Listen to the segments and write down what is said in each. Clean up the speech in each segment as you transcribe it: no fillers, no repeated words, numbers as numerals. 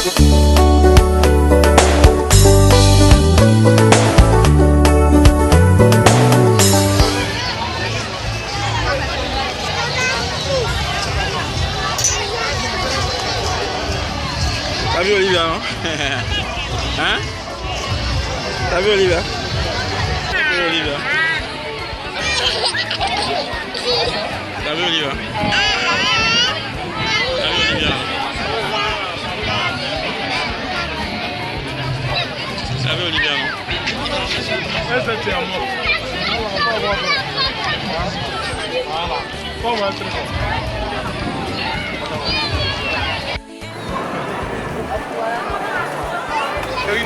T'as vu Olivia, non? Hein? T'as vu Olivia? T'as vu Olivia? T'as vu Olivia? T'as vu Olivia? T'as vu Olivia, non? Essa te amo. Vamos lá.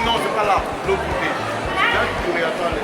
Non, c'est pas là, l'autre côté. Là, tu pourrais attendre.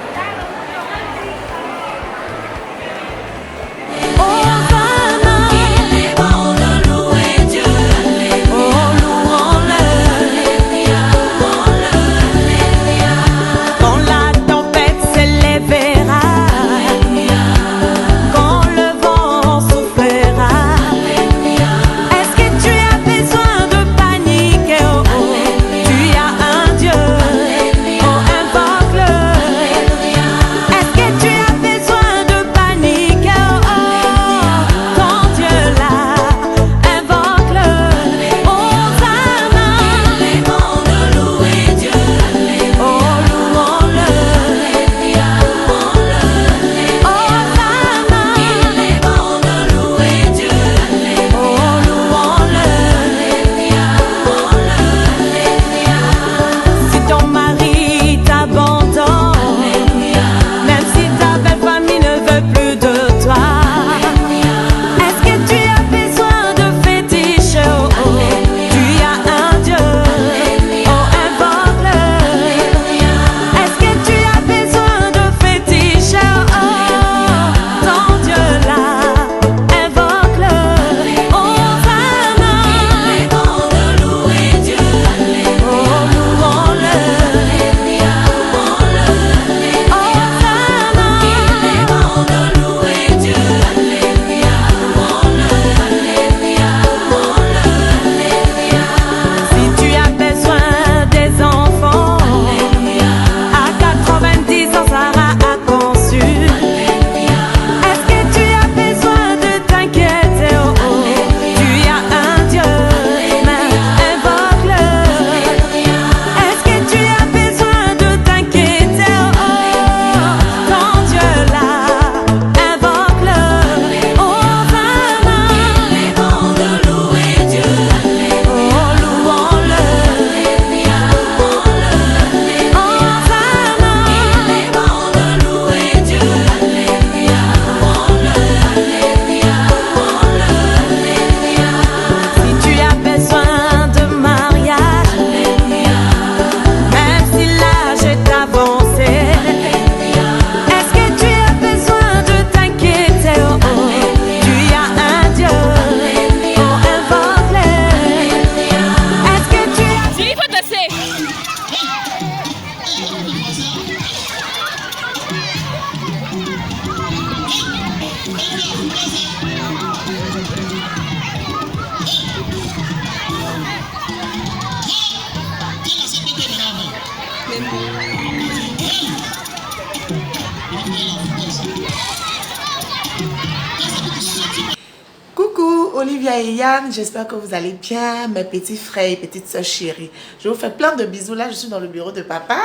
Coucou Olivia et Yann, j'espère que vous allez bien, mes petits frères et petites soeurs chéries. Je vous fais plein de bisous, là je suis dans le bureau de papa.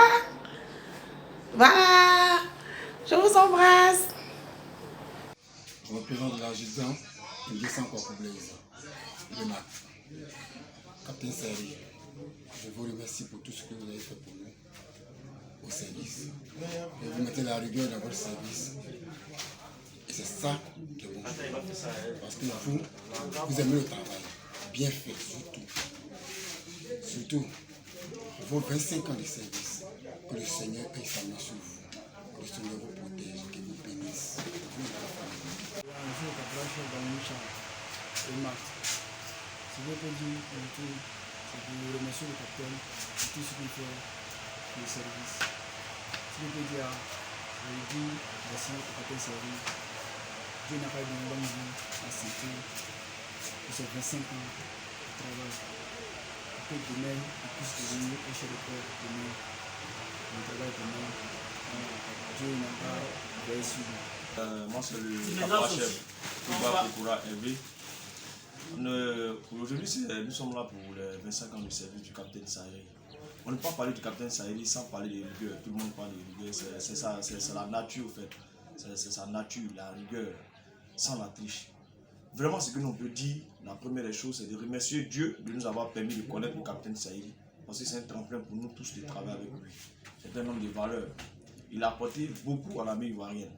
Voilà, je vous embrasse. Je représente l'adjudant de 200 corps Blaise, le MAC. Capitaine Seri, je vous remercie pour tout ce que vous avez fait pour nous au service. Et vous mettez la rigueur dans votre service. Et c'est ça qui est bon. Parce que vous aimez le travail. Bien fait, surtout. Surtout, vos 25 ans de service, que le Seigneur paye sa main sur vous. Que le Seigneur vous protège, qu'il vous bénisse. Je veux dire c'est de remercier le capitaine pour tout ce qu'il fait pour le service. Ce que je peux dire, je lui dis merci au capitaine Seri. Dieu n'a pas eu de bonne vie, la santé, pour ses 25 ans de travail. que demain, il puisse devenir un chef de corps demain, le travail demain. Dieu n'a pas veillé sur lui. Moi, c'est le caporal-chef Touba Kokura Hervé. Aujourd'hui, nous sommes là pour les 25 ans de service du capitaine Saheli. On ne peut pas parler du capitaine Saheli sans parler de rigueur. Tout le monde parle de rigueur, c'est ça, c'est la nature, en fait. C'est sa nature, la rigueur, sans la triche. Vraiment, ce que l'on peut dire, la première des choses, c'est de remercier Dieu de nous avoir permis de connaître le capitaine Saheli. Parce que c'est un tremplin pour nous tous de travailler avec lui. C'est un homme de valeur. Il a apporté beaucoup à l'armée ivoirienne.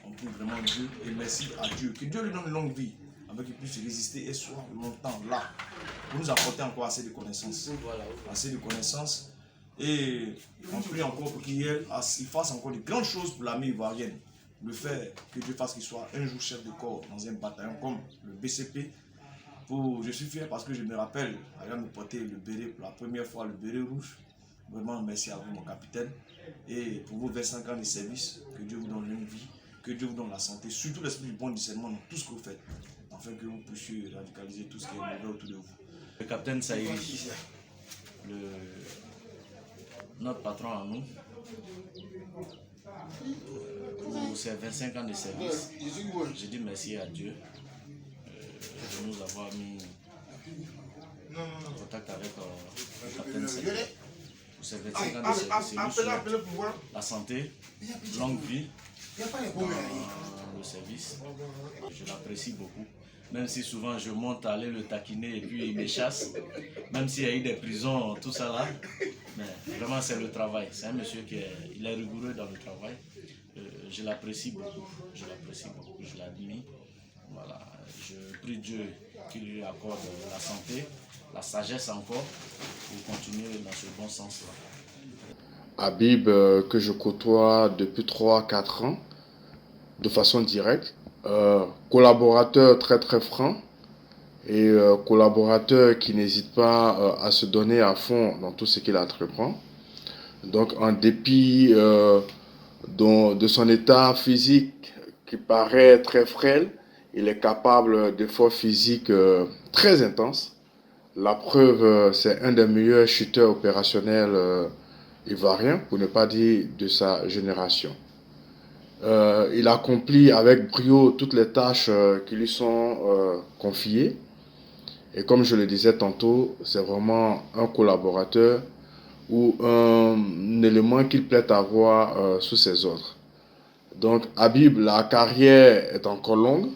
On prie vraiment Dieu et merci à Dieu. Que Dieu lui donne une longue vie, afin qu'il puisse résister et soit longtemps là, pour nous apporter encore assez de connaissances. Assez de connaissances. Et on prie encore pour qu'il fasse encore de grandes choses pour l'armée ivoirienne. Le fait que Dieu fasse qu'il soit un jour chef de corps dans un bataillon comme le BCP. Je suis fier parce que je me rappelle, avant de porter le béret pour la première fois, le béret rouge. Vraiment merci à vous mon capitaine. Et pour vos 25 ans de service, que Dieu vous donne une vie, que Dieu vous donne la santé, surtout l'esprit du bon discernement dans tout ce que vous faites, afin que vous puissiez radicaliser tout ce qui est mauvais autour de vous. Le capitaine Saheli, notre patron à nous, pour ses 25 ans de service, je dis merci à Dieu de nous avoir mis en contact avec le capitaine Saheli. Pour ses 25 ans de service, et nous souhaite la santé, longue vie dans le service. Je l'apprécie beaucoup. Même si souvent je monte à aller le taquiner et puis il me chasse, même s'il y a eu des prisons, tout ça là, mais vraiment c'est le travail. C'est un monsieur qui est rigoureux dans le travail. Je l'apprécie beaucoup, je l'admire. Voilà. Je prie Dieu qu'il lui accorde la santé, la sagesse encore, pour continuer dans ce bon sens-là. Habib, que je côtoie depuis 3-4 ans, de façon directe, collaborateur très très franc et collaborateur qui n'hésite pas à se donner à fond dans tout ce qu'il entreprend. Donc en dépit de son état physique qui paraît très frêle, il est capable d'efforts physiques très intenses. La preuve, c'est un des meilleurs shooters opérationnels ivoiriens, pour ne pas dire de sa génération. Il accomplit avec brio toutes les tâches qui lui sont confiées. Et comme je le disais tantôt, c'est vraiment un collaborateur ou un élément qu'il plaît avoir sous ses ordres. Donc Habib, la carrière est encore longue.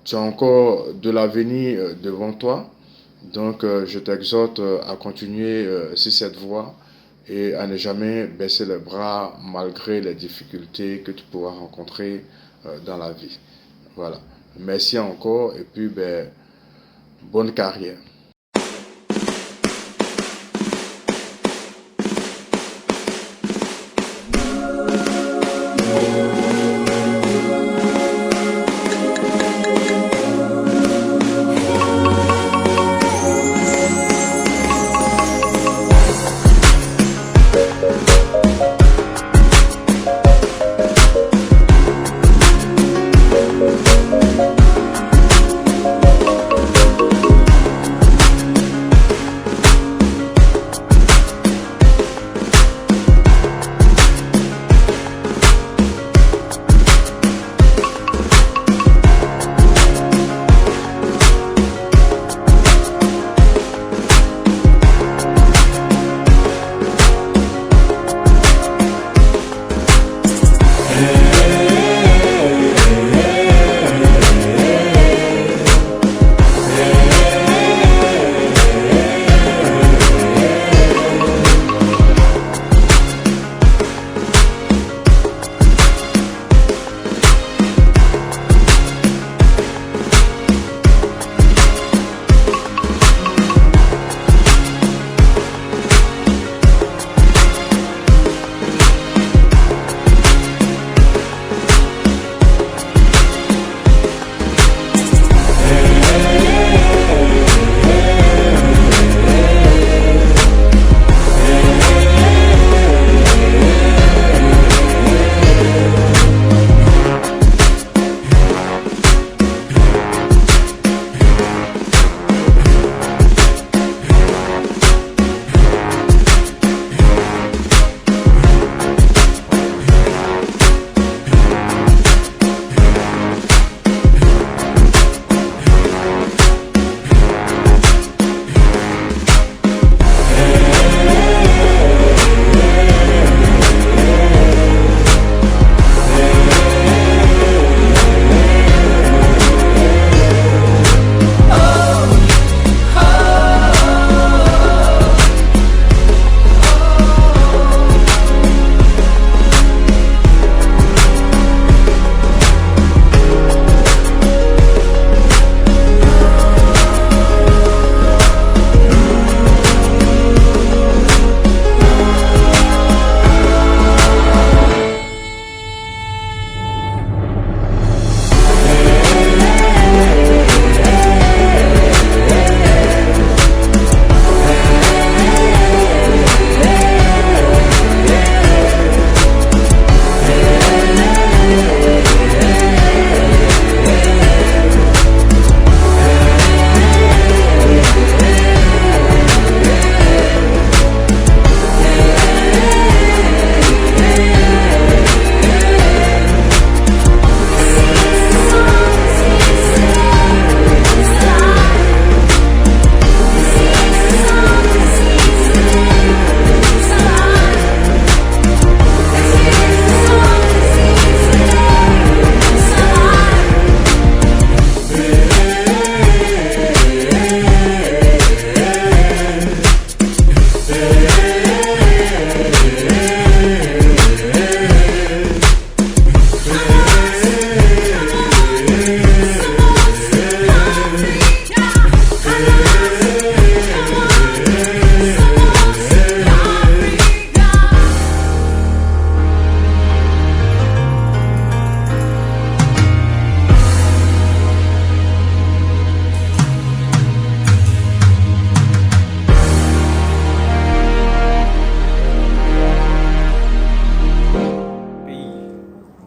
Tu as encore de l'avenir devant toi. Donc je t'exhorte à continuer sur cette voie et à ne jamais baisser les bras malgré les difficultés que tu pourras rencontrer dans la vie. Voilà. Merci encore et puis bonne carrière.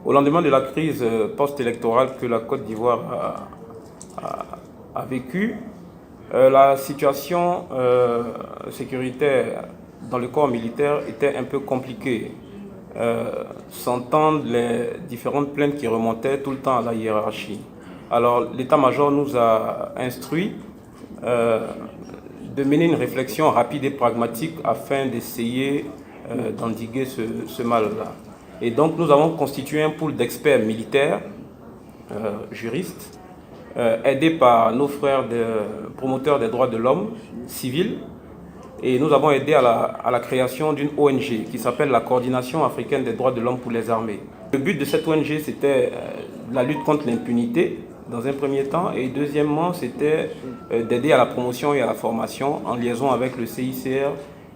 Au lendemain de la crise post-électorale que la Côte d'Ivoire a vécue, la situation sécuritaire dans le corps militaire était un peu compliquée. S'entendent les différentes plaintes qui remontaient tout le temps à la hiérarchie. Alors l'état-major nous a instruits de mener une réflexion rapide et pragmatique afin d'essayer d'endiguer ce mal-là. Et donc nous avons constitué un pool d'experts militaires, juristes, aidés par nos frères promoteurs des droits de l'homme civils. Et nous avons aidé à la création d'une ONG qui s'appelle la Coordination africaine des droits de l'homme pour les armées. Le but de cette ONG, c'était la lutte contre l'impunité, dans un premier temps, et deuxièmement, c'était d'aider à la promotion et à la formation en liaison avec le CICR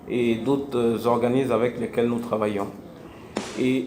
et d'autres organismes avec lesquels nous travaillons. Et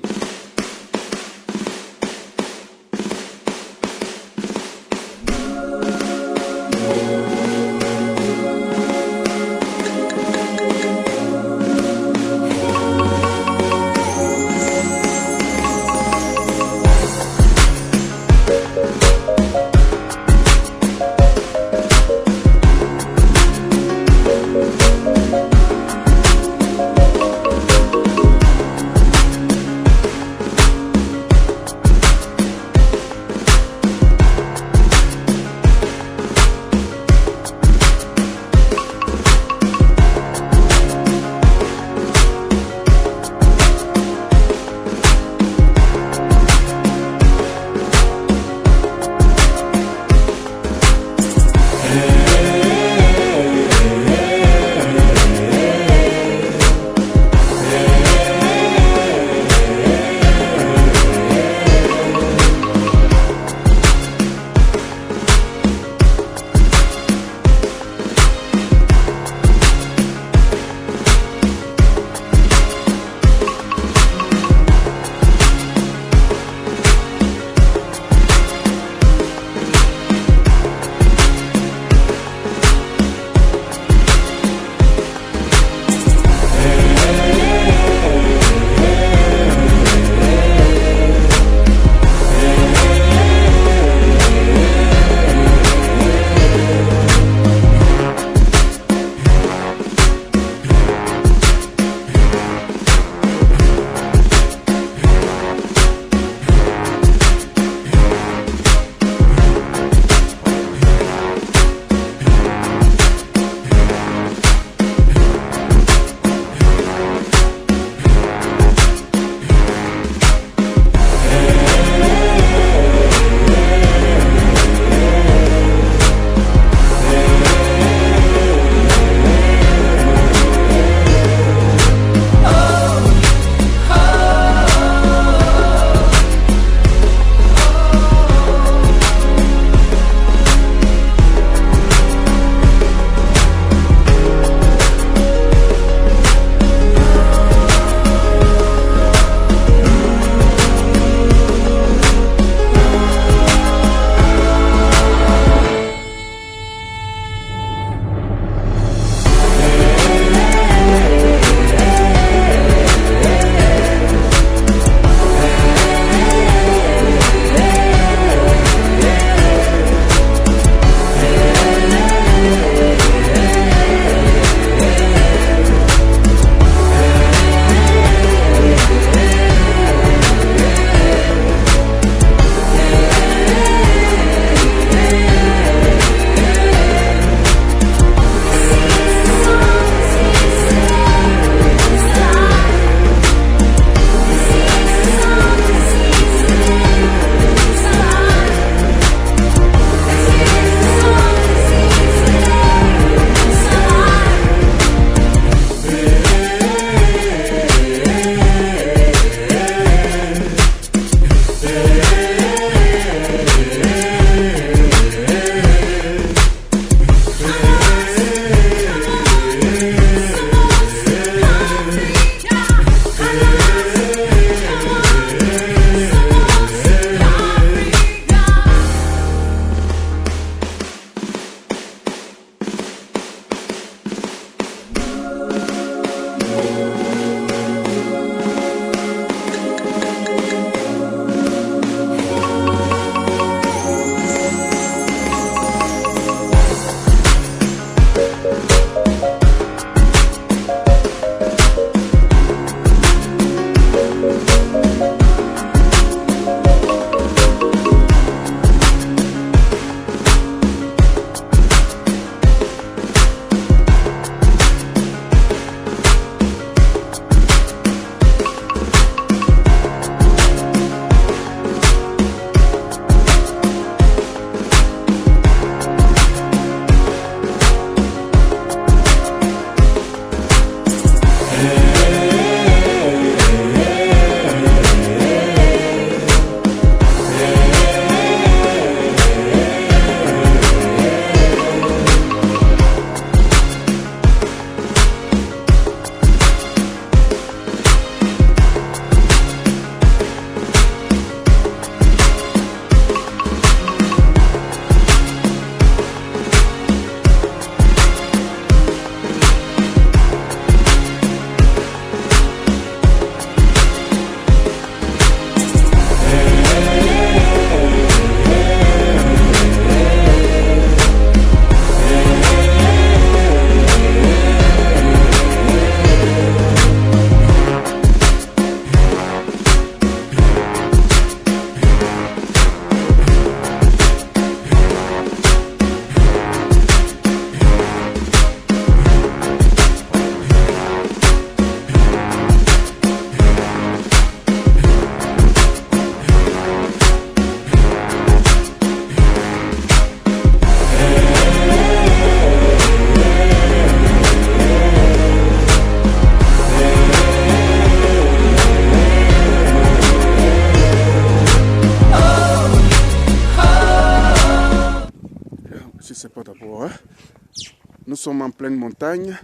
sommes en pleine montagne.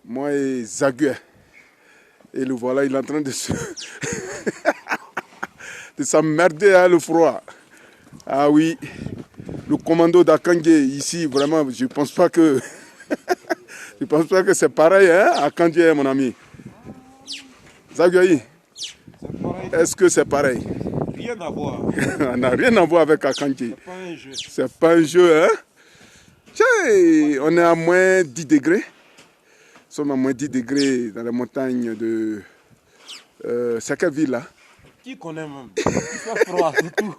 Moi et Zague. Et le voilà, il est en train de se... de s'emmerder, hein, le froid. Ah oui, le commando d'Akandje ici, vraiment, je ne pense pas que... je pense pas que c'est pareil, hein, Akandje, mon ami. Zague, est-ce que c'est pareil? Rien à voir. On n'a rien à voir avec Akandje. C'est pas un jeu. C'est pas un jeu, hein? Tiens, on est à moins 10 degrés. Nous sommes à moins 10 degrés dans les montagnes de... c'est quelle ville là? Qui connaît même? Il fait froid, c'est tout.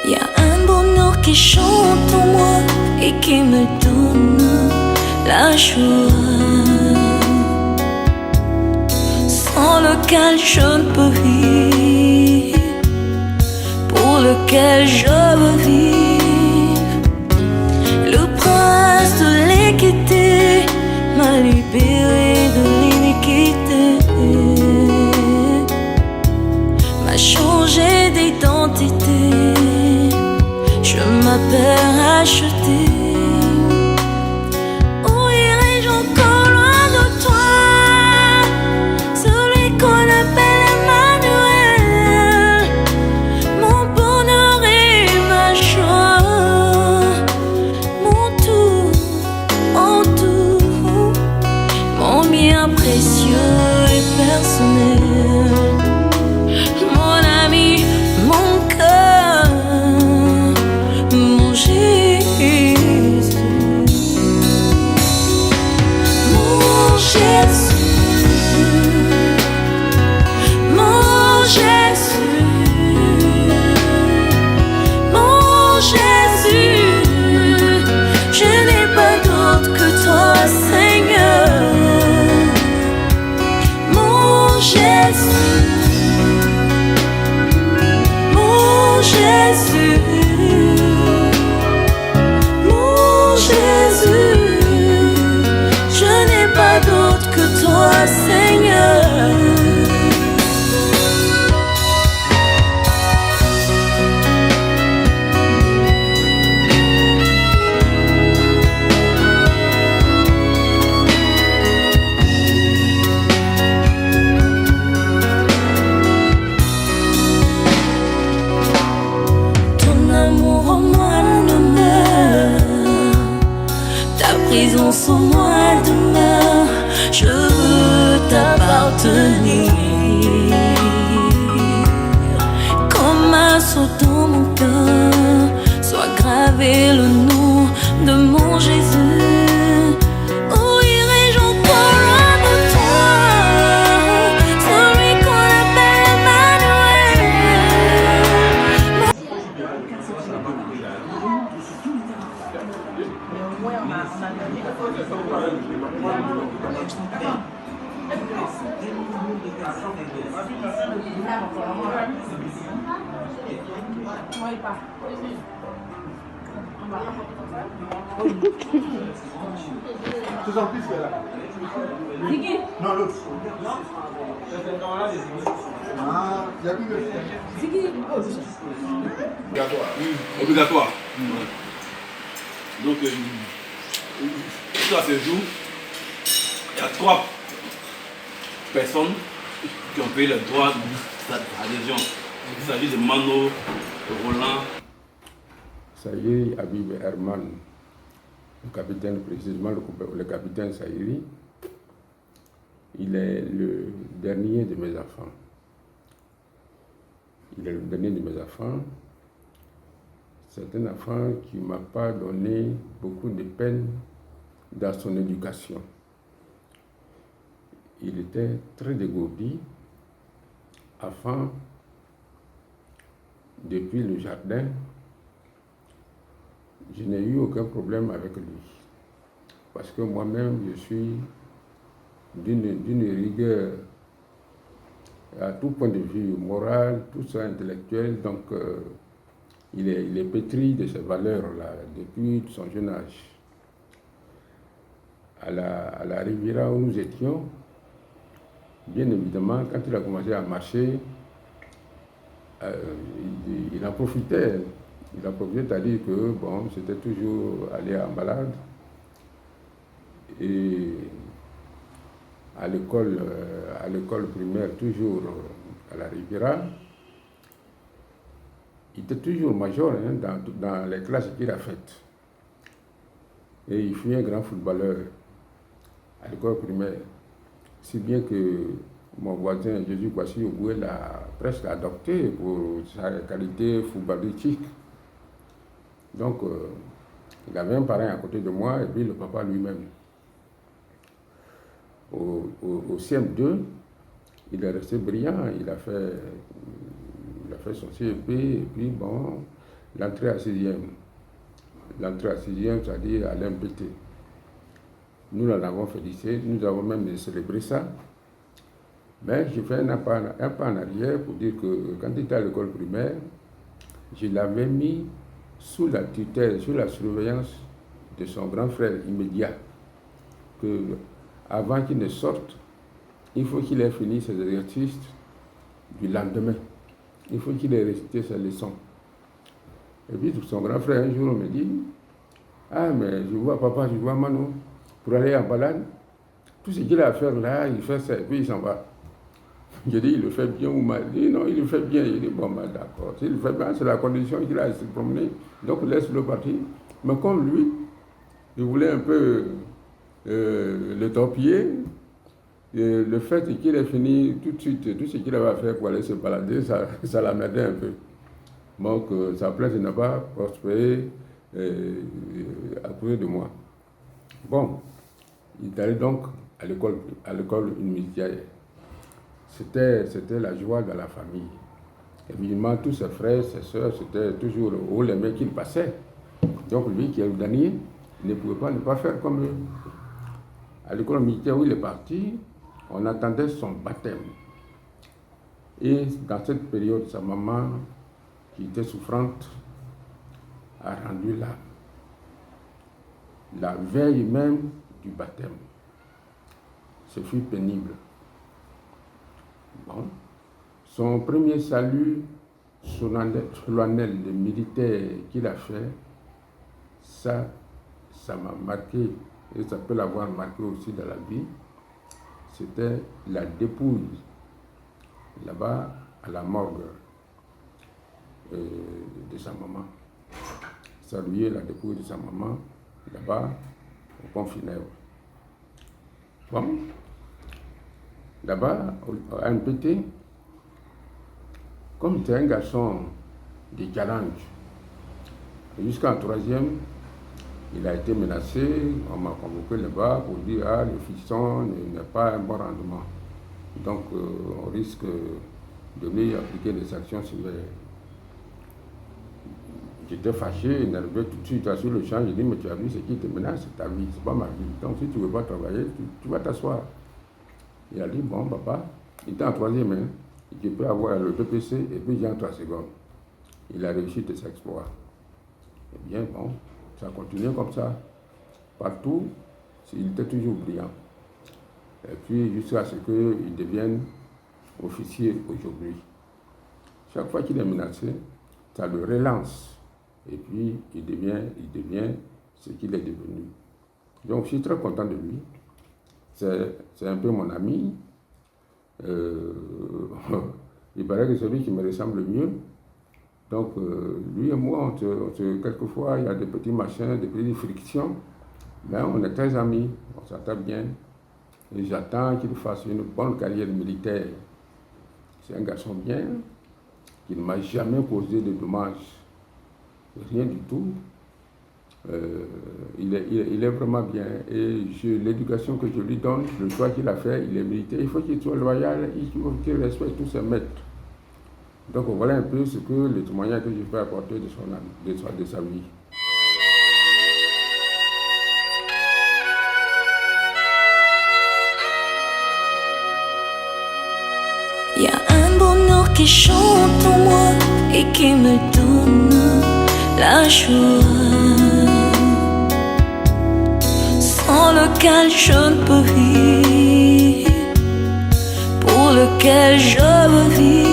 Y a un bonheur qui chante en moi et qui me donne la joie, sans lequel je ne peux vivre, pour lequel je veux vivre. Le prince de l'équité m'a libéré de l'iniquité, m'a changé d'identité. Je m'appelle racheté. Où irai-je encore loin de toi, celui qu'on appelle Emmanuel, mon bonheur et ma joie, mon tout, en tout, mon bien précieux et personnel, mon ami, mon cœur, mon Jésus, mon Jésus, mon Jésus, mon Jésus, je n'ai pas d'autre que toi, Seigneur, mon Jésus, mon Jésus. Jésus, je n'ai pas d'autre que toi, Seigneur. Ton amour en moi ne meurt, ta présence en moi demeure, je veux t'appartenir. Comme un sceau dans mon cœur, soit gravé le nom de mon Jésus. Où irai-je encore loin de toi, celui qu'on appelle Emmanuel. C'est son fils qui est là. Non, l'autre. Ah, il y a plus de Obligatoire. Obligatoire. Donc, à ce jour, il y a 3 personnes qui ont payé le droit d'adhésion. Il s'agit de Mano, Roland. Saïri Habib Herman, le capitaine, précisément le capitaine Saïri, il est le dernier de mes enfants. Il est le dernier de mes enfants. C'est un enfant qui ne m'a pas donné beaucoup de peine dans son éducation. Il était très dégourdi. Enfant, depuis le jardin, je n'ai eu aucun problème avec lui. Parce que moi-même, je suis d'une rigueur à tout point de vue moral, tout ça intellectuel. Donc, il est pétri de ces valeurs-là depuis son jeune âge. À la Riviera où nous étions, bien évidemment, quand il a commencé à marcher, il en profitait. Il a profité, c'est-à-dire que bon, c'était toujours aller en balade. Et à l'école primaire, toujours à la Riviera, il était toujours major dans les classes qu'il a faites. Et il fut un grand footballeur à l'école primaire. Si bien que mon voisin Jésus Kwasi Oboué l'a presque adopté pour sa qualité footballistique. Donc, il avait un parrain à côté de moi et puis le papa lui-même. Au CM2, il est resté brillant, il a fait son CEP et puis bon, l'entrée à 6e. L'entrée à 6e, c'est-à-dire à l'MPT. Nous l'avons félicité, nous avons même célébré ça. Mais j'ai fait un pas en arrière pour dire que quand il était à l'école primaire, je l'avais mis sous la tutelle, sous la surveillance de son grand frère immédiat, que avant qu'il ne sorte, il faut qu'il ait fini ses exercices du lendemain. Il faut qu'il ait récité ses leçons. Et puis son grand frère un jour me dit, ah mais je vois papa, je vois Mano, pour aller en balade, tout ce qu'il a à faire là, il fait ça, et puis il s'en va. J'ai dit, il le fait bien ou mal. Il dit, non, il le fait bien. Il dit, bon, ben, d'accord. S'il le fait bien, c'est la condition qu'il a de se promener. Donc, laisse-le partir. Mais comme lui, il voulait un peu le torpiller, et le fait qu'il ait fini tout de suite, tout ce qu'il avait à faire pour aller se balader, ça l'emmerdait un peu. Donc, sa place n'a pas prospéré à côté de moi. Bon, il est allé donc à l'école universitaire. C'était la joie de la famille. Évidemment, tous ses frères, ses soeurs, c'était toujours haut les mains qu'il passait. Donc lui, qui est le dernier, ne pouvait pas ne pas faire comme eux. À l'école militaire où il est parti, on attendait son baptême. Et dans cette période, sa maman, qui était souffrante, a rendu l'âme. La veille même du baptême. Ce fut pénible. Bon. Son premier salut solennel de militaire qu'il a fait, ça m'a marqué, et ça peut l'avoir marqué aussi dans la vie. C'était la dépouille, là-bas, à la morgue de sa maman. Saluer la dépouille de sa maman, là-bas, au pont funèbre. Bon. Là-bas, à NPT, comme c'était un garçon de challenge, jusqu'en 3e, il a été menacé, on m'a convoqué là-bas pour dire « Ah, le fiston n'est pas un bon rendement. Donc, on risque de lui appliquer des sanctions sévères. » J'étais fâché, énervé tout de suite sur le champ. J'ai dit « Mais tu as vu, ce qui te menace, c'est ta vie, c'est pas ma vie. Donc, si tu ne veux pas travailler, tu vas t'asseoir. » Il a dit, bon, papa, il était en 3e, hein, tu peux avoir le BPC et puis j'ai en 3 secondes. il a réussi des exploits. Eh bien, bon, ça a continué comme ça. Partout, il était toujours brillant. Et puis, jusqu'à ce qu'il devienne officier aujourd'hui. Chaque fois qu'il est menacé, ça le relance. Et puis, il devient ce qu'il est devenu. Donc, je suis très content de lui. C'est un peu mon ami. Il paraît que c'est lui qui me ressemble le mieux. Donc, lui et moi, quelquefois, il y a des petits machins, des petites frictions. Mais on est très amis, on s'entend bien. Et j'attends qu'il fasse une bonne carrière militaire. C'est un garçon bien, qui ne m'a jamais causé de dommages. Rien du tout. Il est vraiment bien. Et l'éducation que je lui donne, le choix qu'il a fait, il est militaire. Il faut qu'il soit loyal, il faut qu'il respecte tous ses maîtres. Donc voilà un peu ce que le témoignage que je peux apporter de sa vie. Y a un bonheur qui chante en moi et qui me donne la joie, sans lequel je ne peux vivre, pour lequel je veux vivre.